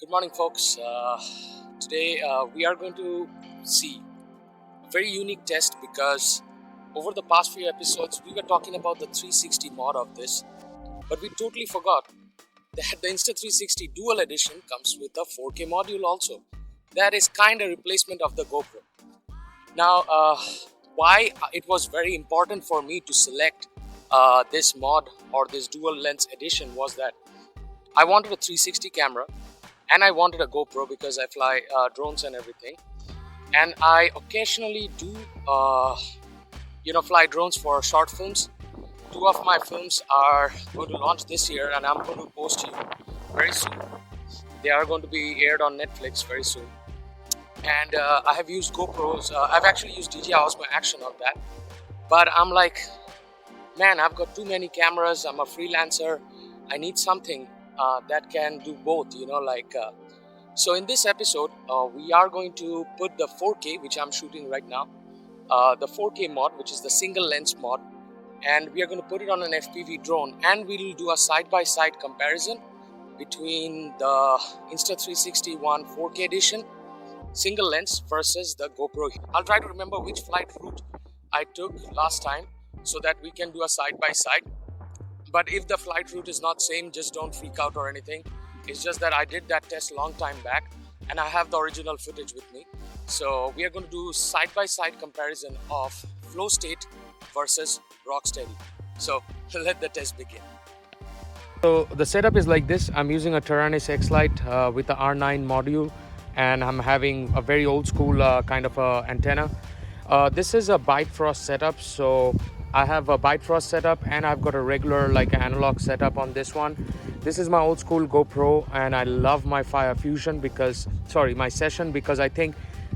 Good morning, folks. Today we are going to see a very unique test because over the past few episodes we were talking about the 360 mod of this, but we totally forgot that the Insta 360 Dual Edition comes with a 4K module also. That is kind of replacement of the GoPro. Now, why it was very important for me to select this mod or this dual lens edition was that I wanted a 360 camera and I wanted a GoPro because I fly drones and everything, and I occasionally do fly drones for short films. Two of my films are going to launch this year and I'm going to post you very soon. They are going to be aired on Netflix very soon, and I have used GoPros. I've actually used Dji Osmo action on that, but I'm like, man, I've got too many cameras. I'm a freelancer. I need something that can do both, so in this episode we are going to put the 4K, which I'm shooting right now, the 4K mod, which is the single lens mod, and we are going to put it on an FPV drone, and we will do a side-by-side comparison between the Insta360 4K edition single lens versus the GoPro. I'll try to remember which flight route I took last time so that we can do a side-by-side. But if the flight route is not same, just don't freak out or anything. It's just that I did that test long time back and I have the original footage with me. So we are going to do side-by-side comparison of flow state versus rock steady. So let the test begin. So the setup is like this. I'm using a Taranis X-Lite with the R9 module, and I'm having a very old school kind of antenna. This is a Bifrost setup, so I have a Bifrost setup and I've got a regular analog setup on this one. This is my old school GoPro, and I love my Fusion my Session, because I think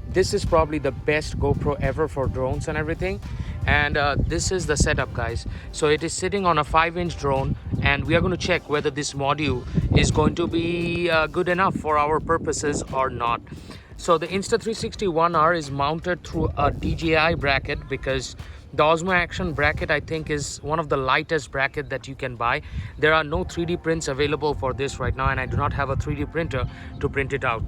this is probably the best GoPro ever for drones and everything. And this is the setup, guys. So it is sitting on a 5-inch drone, and we are going to check whether this module is going to be good enough for our purposes or not. So the Insta360 1R is mounted through a DJI bracket, because the Osmo Action bracket, I think, is one of the lightest bracket that you can buy. There are no 3D prints available for this right now, and I do not have a 3D printer to print it out.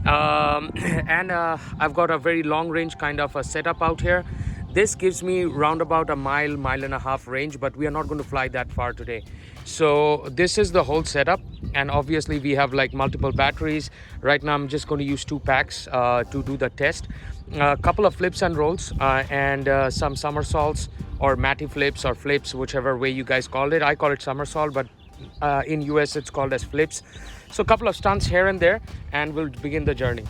I've got a very long range kind of a setup out here. This gives me round about a mile and a half range, but we are not going to fly that far today. So this is the whole setup, and obviously we have multiple batteries. Right now I'm just going to use 2 packs to do the test. A couple of flips and rolls and some somersaults or matty flips or flips, whichever way you guys call it. I call it somersault, but in US it's called as flips. So a couple of stunts here and there, and we'll begin the journey.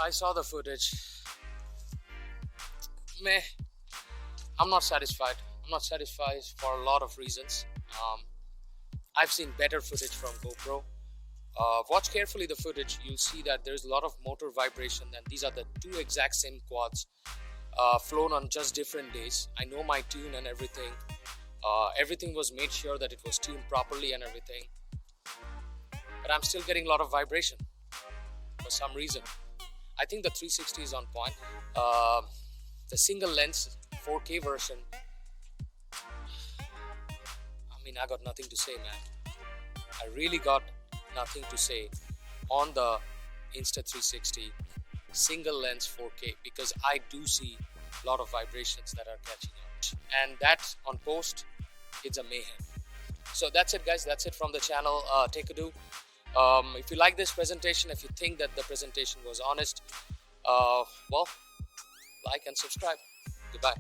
I saw the footage. Meh. I'm not satisfied. I'm not satisfied for a lot of reasons. I've seen better footage from GoPro. Watch carefully the footage. You'll see that there's a lot of motor vibration, and these are the two exact same quads flown on just different days. I know my tune and everything. Everything was made sure that it was tuned properly and everything. But I'm still getting a lot of vibration for some reason. I think the 360 is on point. The single lens 4K version, I mean, I got nothing to say, man. I really got nothing to say on the Insta 360 single lens 4K, because I do see a lot of vibrations that are catching out, and that on post, it's a mayhem. So that's it, guys. That's it from the channel Techado. If you like this presentation, if you think that the presentation was honest, well, like and subscribe. Goodbye.